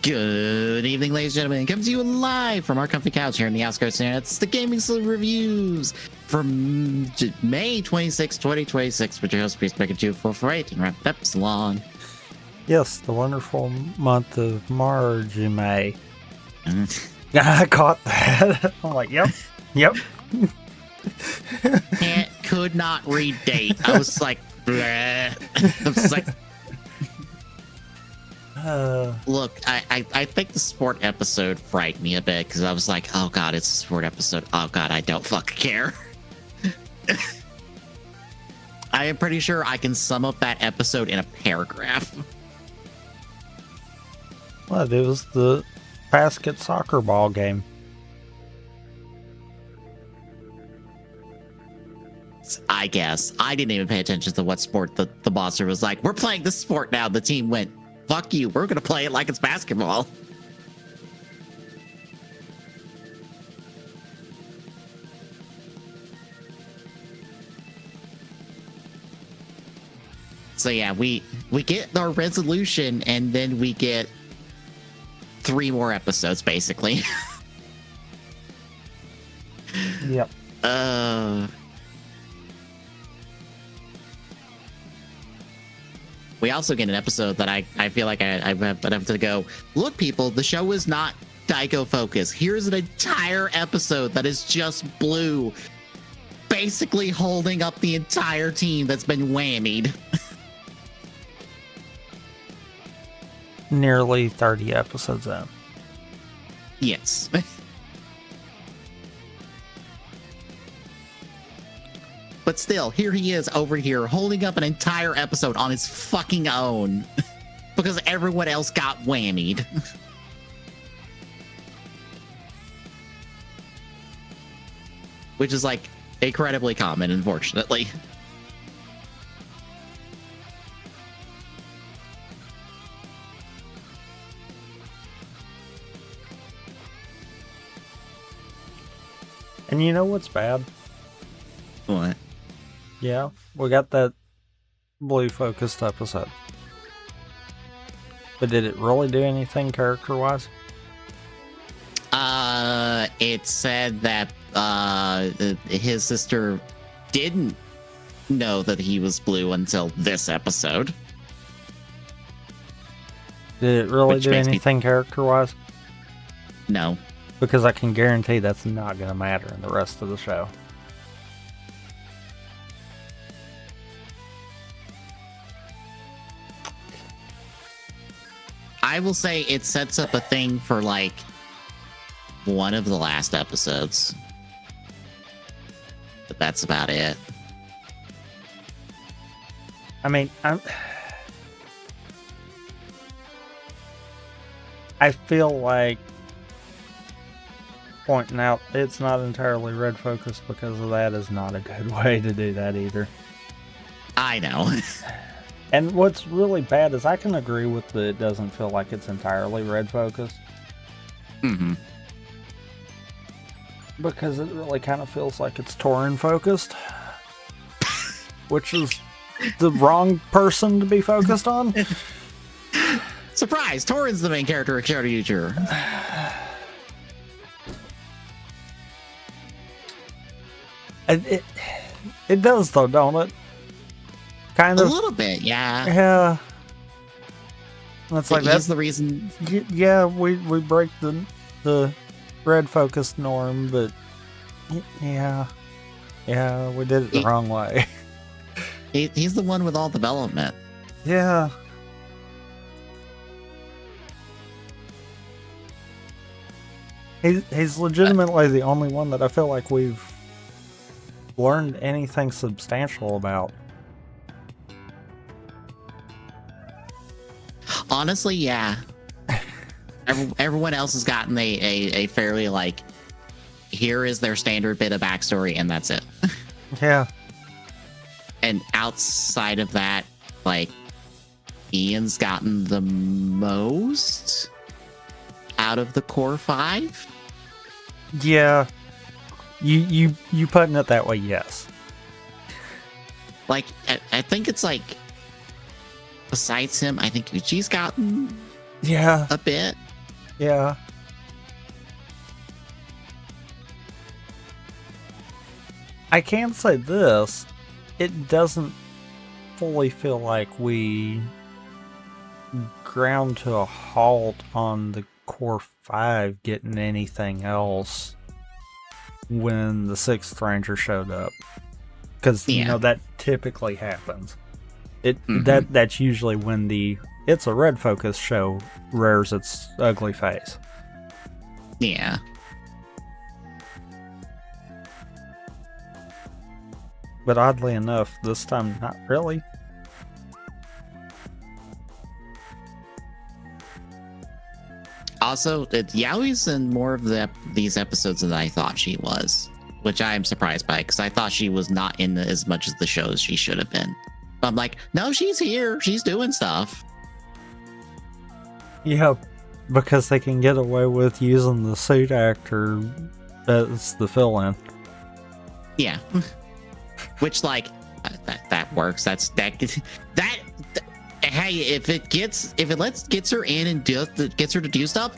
Good evening, ladies and gentlemen. Comes to you live from our comfy couch here in the outskirts. And it's the Gaming Saloon Reviews from May 26, 2026, with your host, Priest Maker 2448 and wrapped up Salon. Yes, the wonderful month of March and May. I caught that. I'm like, yep. Could not read date. I was like, bleh. I was like, look, I think the sport episode frightened me a bit because I was like, oh god, it's a sport episode. Oh god, I don't fucking care. I am pretty sure I can sum up that episode in a paragraph. What? It was the basket soccer ball game. I guess. I didn't even pay attention to what sport the monster was like. We're playing this sport now. The team went, fuck you. We're going to play it like it's basketball. So yeah, we get our resolution and then we get 3 more episodes basically. Yep. We also get an episode that I feel like I have to go, look, people, the show is not Daiko focused. Here's an entire episode that is just Blue basically holding up the entire team that's been whammied. Nearly 30 episodes in. Yes. But still, here he is over here holding up an entire episode on his fucking own because everyone else got whammied. Which is like incredibly common, unfortunately. And you know what's bad? What? Yeah, we got that blue-focused episode. But did it really do anything character-wise? It said that his sister didn't know that he was blue until this episode. Did it really do anything character-wise? No. Because I can guarantee that's not going to matter in the rest of the show. I will say it sets up a thing for like one of the last episodes. But that's about it. I mean, I feel like pointing out it's not entirely red focused because of that is not a good way to do that either. I know. And what's really bad is I can agree with that it doesn't feel like it's entirely red focused. Mm-hmm. Because it really kind of feels like it's Tauren focused. Which is the wrong person to be focused on. Surprise! Tauren's the main character of Kyoryuger. It does though, don't it? Kind of. A little bit, yeah. Yeah. That's like that's the reason. Yeah, we break the red focused norm, but yeah, we did it the wrong way. He's the one with all development. Yeah. He's legitimately the only one that I feel like we've learned anything substantial about. Honestly, yeah. Everyone else has gotten a fairly like, here is their standard bit of backstory and that's it. Yeah. And outside of that, like, Ian's gotten the most out of the core 5. Yeah. You putting it that way, yes. Like, I think it's like, besides him, I think Uchi's gotten Yeah. a bit. Yeah. I can say this. It doesn't fully feel like we ground to a halt on the core 5 getting anything else when the 6th Ranger showed up. Because, you know, that typically happens. That's usually when the It's a Red Focus show rears its ugly face. Yeah. But oddly enough, this time, not really. Also, Yaoi's in more of these episodes than I thought she was, which I am surprised by, because I thought she was not in as much as the shows she should have been. But I'm like, no, she's here. She's doing stuff. Yeah, because they can get away with using the suit actor as the fill-in. Yeah. Which, like, that works. That hey, if it gets her in and gets her to do stuff,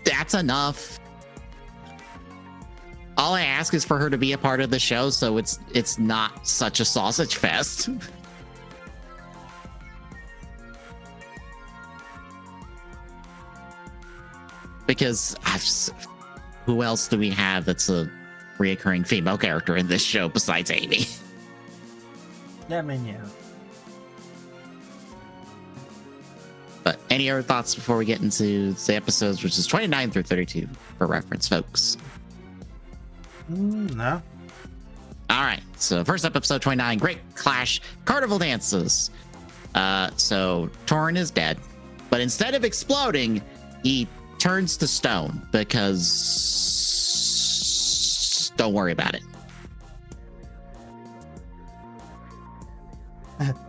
that's enough. All I ask is for her to be a part of the show, so it's not such a sausage fest. Because who else do we have that's a reoccurring female character in this show besides Amy? Yeah, I mean, yeah. But any other thoughts before we get into the episodes, which is 29 through 32 for reference, folks? No. All right. So first up, episode 29, Great Clash Carnival Dances. So Torin is dead, but instead of exploding, he turns to stone because don't worry about it.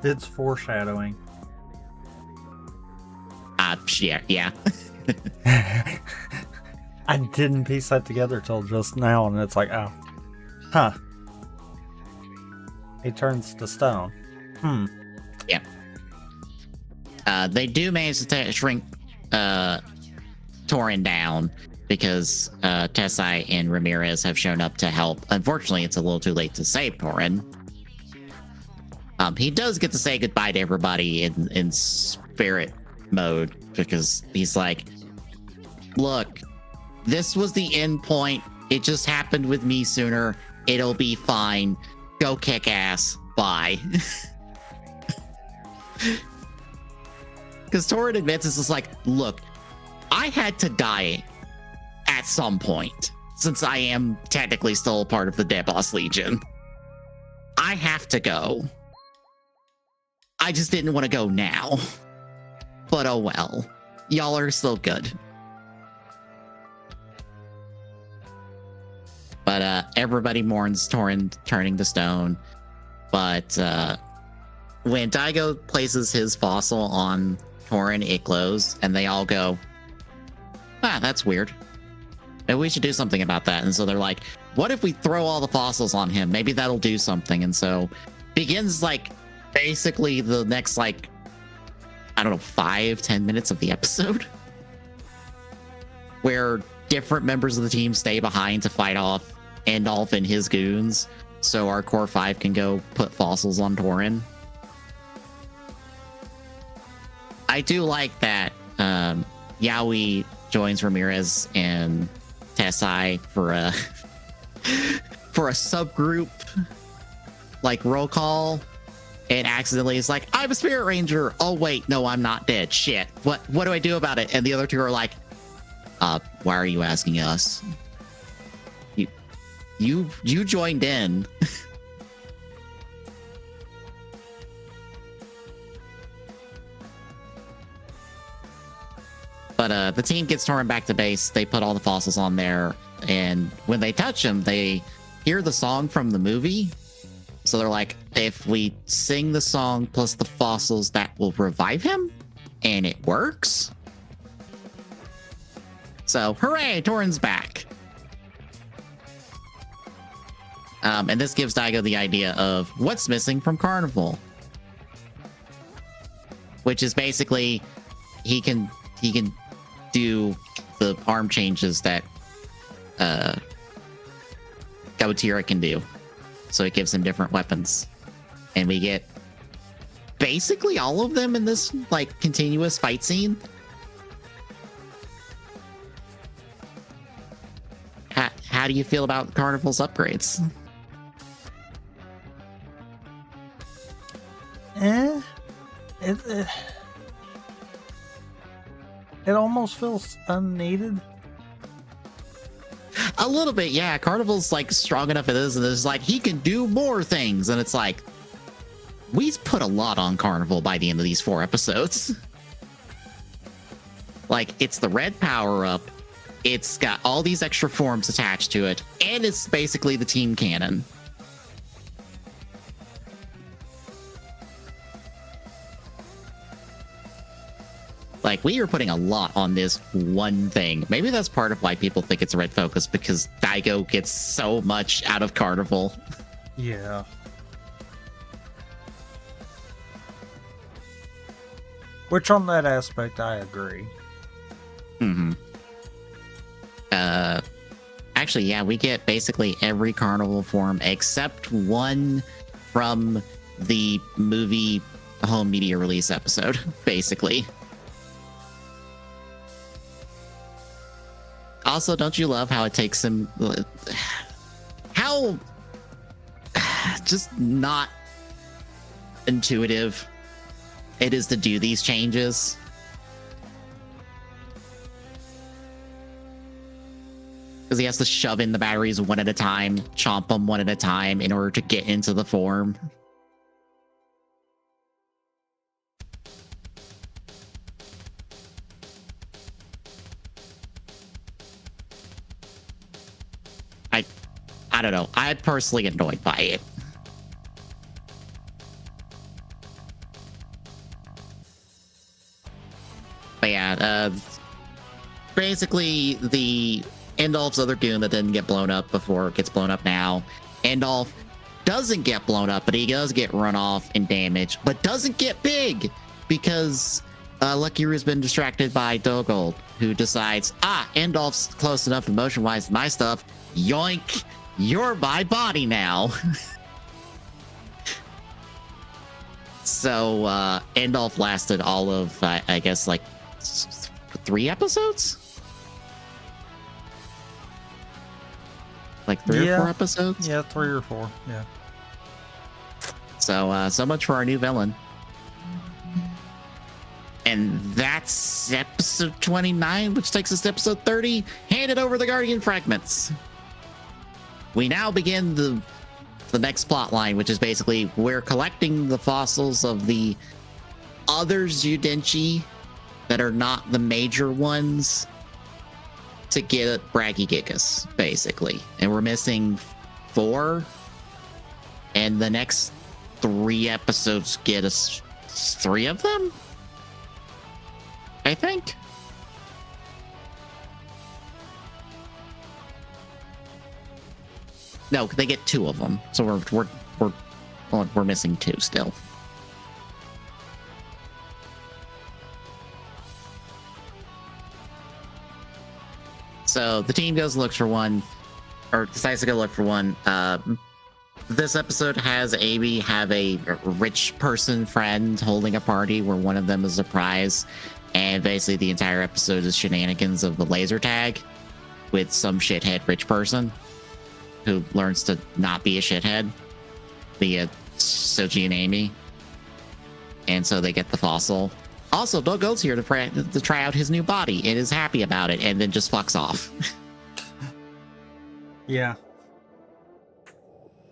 It's foreshadowing. Yeah. I didn't piece that together till just now, and it's like, oh, huh. He turns to stone. Yeah. They do manage to shrink Torin down because Tessai and Ramirez have shown up to help. Unfortunately, it's a little too late to save Torin. He does get to say goodbye to everybody in spirit mode because he's like, look, this was the end point. It just happened with me sooner. It'll be fine. Go kick ass. Bye. Because Torin admits it's just like, look, I had to die at some point since I am technically still a part of the Dead Boss Legion. I have to go. I just didn't want to go now. But oh well. Y'all are still good. But everybody mourns Torin turning to stone. But when Daigo places his fossil on Torin, it glows, and they all go, that's weird. Maybe we should do something about that. And so they're like, what if we throw all the fossils on him? Maybe that'll do something. And so begins like basically the next like, I don't know, 5-10 minutes of the episode where different members of the team stay behind to fight off Endolf and his goons. So our core 5 can go put fossils on Torin. I do like that Yaoi joins Ramirez and Tessai for a subgroup like roll call, and accidentally is like, I'm a spirit ranger. Oh wait, no, I'm not dead. Shit. What do I do about it? And the other two are like, why are you asking us? You joined in. But the team gets Torin back to base. They put all the fossils on there, and when they touch him, they hear the song from the movie. So they're like, if we sing the song plus the fossils, that will revive him, and it works. So hooray, Torin's back. And this gives Daigo the idea of what's missing from Carnival, which is basically he can do the arm changes that Gotira can do. So it gives him different weapons. And we get basically all of them in this like continuous fight scene. How do you feel about Carnival's upgrades? It almost feels unneeded. A little bit, yeah. Carnival's like strong enough it is, and it's like he can do more things, and it's like we've put a lot on Carnival by the end of these 4 episodes. Like, it's the red power up, it's got all these extra forms attached to it, and it's basically the team cannon. Like, we are putting a lot on this one thing. Maybe that's part of why people think it's a red focus, because Daigo gets so much out of Carnival. Yeah. Which, on that aspect, I agree. Mm-hmm. Actually, yeah, we get basically every Carnival form except one from the movie home media release episode, basically. Also, don't you love how it takes him... How... just not intuitive it is to do these changes. Because he has to shove in the batteries one at a time, chomp them one at a time in order to get into the form. I don't know. I'm personally annoyed by it. But yeah, basically the Endolf's other goon that didn't get blown up before gets blown up now. Endolf doesn't get blown up, but he does get run off and damaged, but doesn't get big because Lucky Roo's been distracted by Dogold, who decides, Endolf's close enough emotion-wise to my stuff. Yoink! You're my body now. So Endolf lasted all of, I guess, like 3 episodes? Like 3 or 4 episodes? Yeah, 3 or 4, yeah. So, so much for our new villain. And that's episode 29, which takes us to episode 30. Handed over the Guardian Fragments. We now begin the next plot line, which is basically we're collecting the fossils of the other Zyudenchi that are not the major ones to get Brachygigas, basically. And we're missing 4. And the next 3 episodes get us 3 of them, I think. No, they get 2 of them, so we're missing 2 still. So the team goes and looks for one, or decides to go look for one. This episode has Amy have a rich person friend holding a party where one of them is a prize, and basically the entire episode is shenanigans of the laser tag with some shithead rich person who learns to not be a shithead via Soji and Amy. And so they get the fossil. Also, Dogo's here to try out his new body and is happy about it and then just fucks off. Yeah.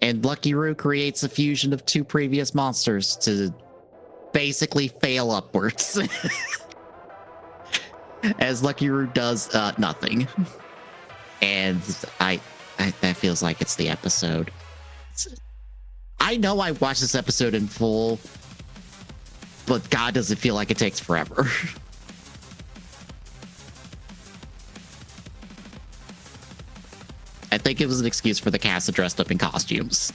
And Lucky Roo creates a fusion of 2 previous monsters to basically fail upwards. As Lucky Roo does nothing. And that feels like it's the episode. I know I watched this episode in full, but God, does it feel like it takes forever. I think it was an excuse for the cast that dressed up in costumes.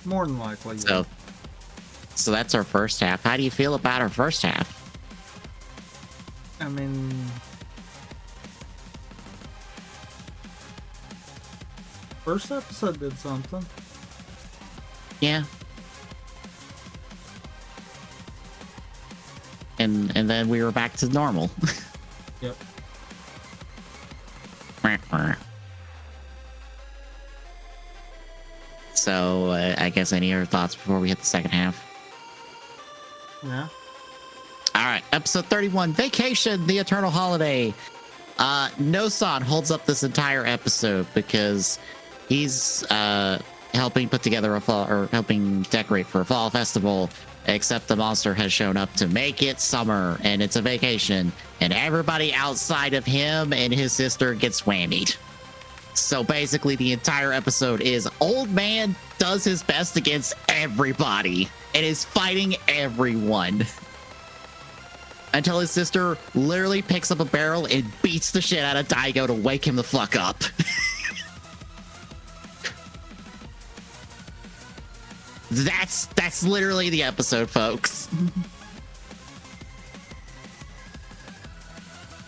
More than likely. Yeah. So that's our first half. How do you feel about our first half? I mean, first episode did something. Yeah. And then we were back to normal. Yep. So I guess any other thoughts before we hit the second half? Yeah. All right, episode 31, Vacation, the Eternal Holiday. No-san holds up this entire episode because he's helping put together a fall, or helping decorate for a fall festival, except the monster has shown up to make it summer, and it's a vacation, and everybody outside of him and his sister gets whammied. So basically the entire episode is old man does his best against everybody and is fighting everyone. Until his sister literally picks up a barrel and beats the shit out of Daigo to wake him the fuck up. That's literally the episode, folks.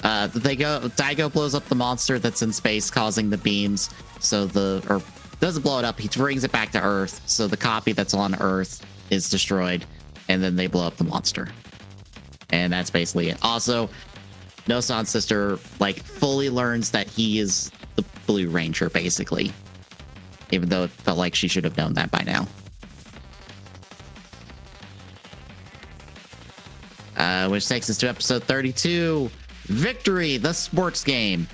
Daigo blows up the monster that's in space, causing the beams. Or doesn't blow it up. He brings it back to Earth. So the copy that's on Earth is destroyed, and then they blow up the monster. And that's basically it. Also, No-san's sister fully learns that he is the Blue Ranger, basically. Even though it felt like she should have known that by now. Which takes us to episode 32, Victory, the sports game.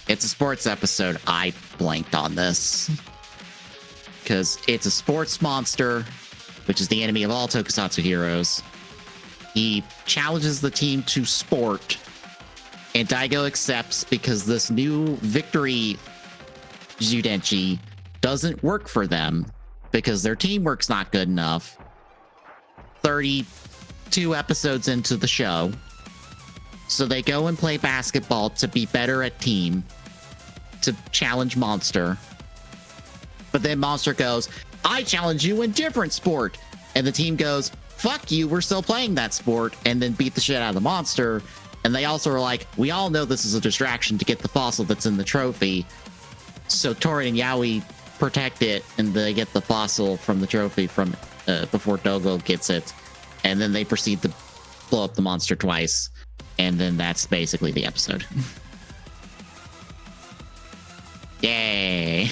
It's a sports episode. I blanked on this. Because it's a sports monster, which is the enemy of all tokusatsu heroes. He challenges the team to sport, and Daigo accepts because this new Victory Judenchi doesn't work for them because their teamwork's not good enough. 32 episodes into the show. So they go and play basketball to be better at team, to challenge Monster. But then Monster goes, I challenge you in different sport. And the team goes, fuck you, we're still playing that sport, and then beat the shit out of the monster. And they also are like, we all know this is a distraction to get the fossil that's in the trophy. So Tori and Yaoi protect it, and they get the fossil from the trophy from before Dogo gets it. And then they proceed to blow up the monster twice. And then that's basically the episode. Yay.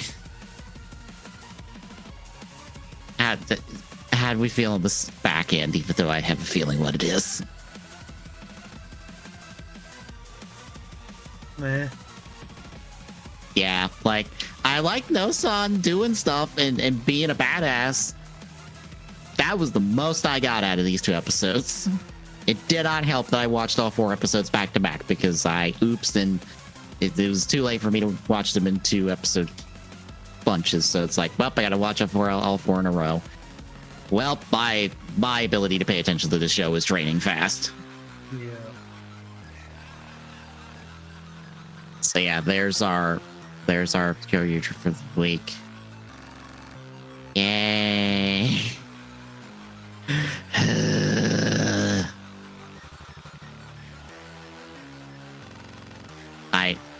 How do we feel on this back end, even though I have a feeling what it is? Meh. Yeah, I like No-san doing stuff and being a badass. That was the most I got out of these two episodes. It did not help that I watched all 4 episodes back to back because I oopsed and it was too late for me to watch them in 2 episode bunches. So it's like, well, I got to watch all 4 in a row. Well, my ability to pay attention to the show is draining fast. Yeah. So yeah, there's our Kyoryuger for the week. Yay.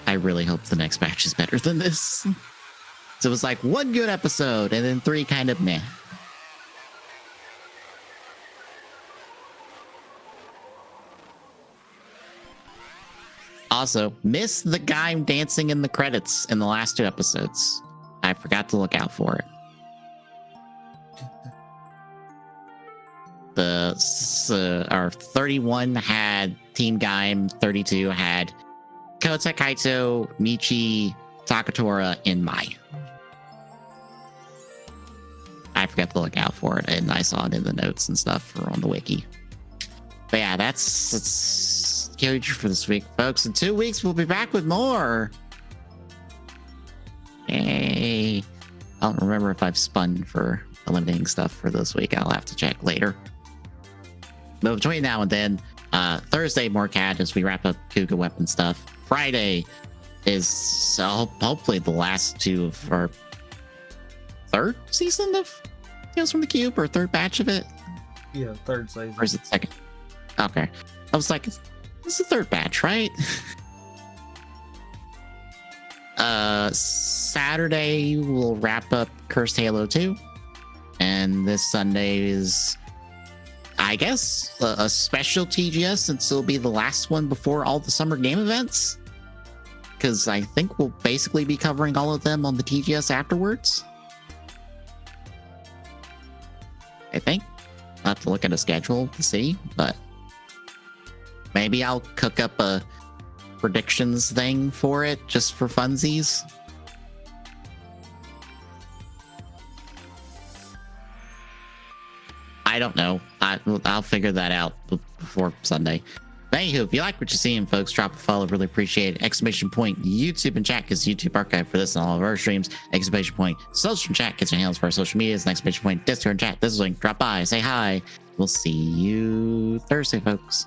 I really hope the next batch is better than this. So it was like 1 good episode and then 3 kind of meh. Also, missed the guy dancing in the credits in the last 2 episodes. I forgot to look out for it. Our 31 had Team Gaim, 32 had Kota Kaito, Michi, Takatora, and Mai. I forgot to look out for it, and I saw it in the notes and stuff or on the wiki. But yeah, that's Kyoryuger for this week, folks. In 2 weeks, we'll be back with more. Yay. I don't remember if I've spun for eliminating stuff for this week. I'll have to check later. But between now and then, Thursday, more CAD as we wrap up Kuga Weapon stuff. Friday is hopefully the last 2 of our 3rd season of Tales from the Cube, or 3rd batch of it. Yeah, 3rd season. Or is it 2nd? Okay. I was like, This is the third batch, right? Saturday we'll wrap up Cursed Halo 2. And this Sunday is, I guess, a special TGS, since it'll be the last one before all the summer game events. Because I think we'll basically be covering all of them on the TGS afterwards. I think. I'll have to look at a schedule to see, but maybe I'll cook up a predictions thing for it just for funsies. I don't know. I'll figure that out before Sunday. But anywho, if you like what you're seeing, folks, drop a follow. Really appreciate it. Exclamation point YouTube and chat because YouTube archive for this and all of our streams. Exclamation point social and chat gets your handles for our social medias. And exclamation point Discord and chat. This is a link. Drop by, say hi. We'll see you Thursday, folks.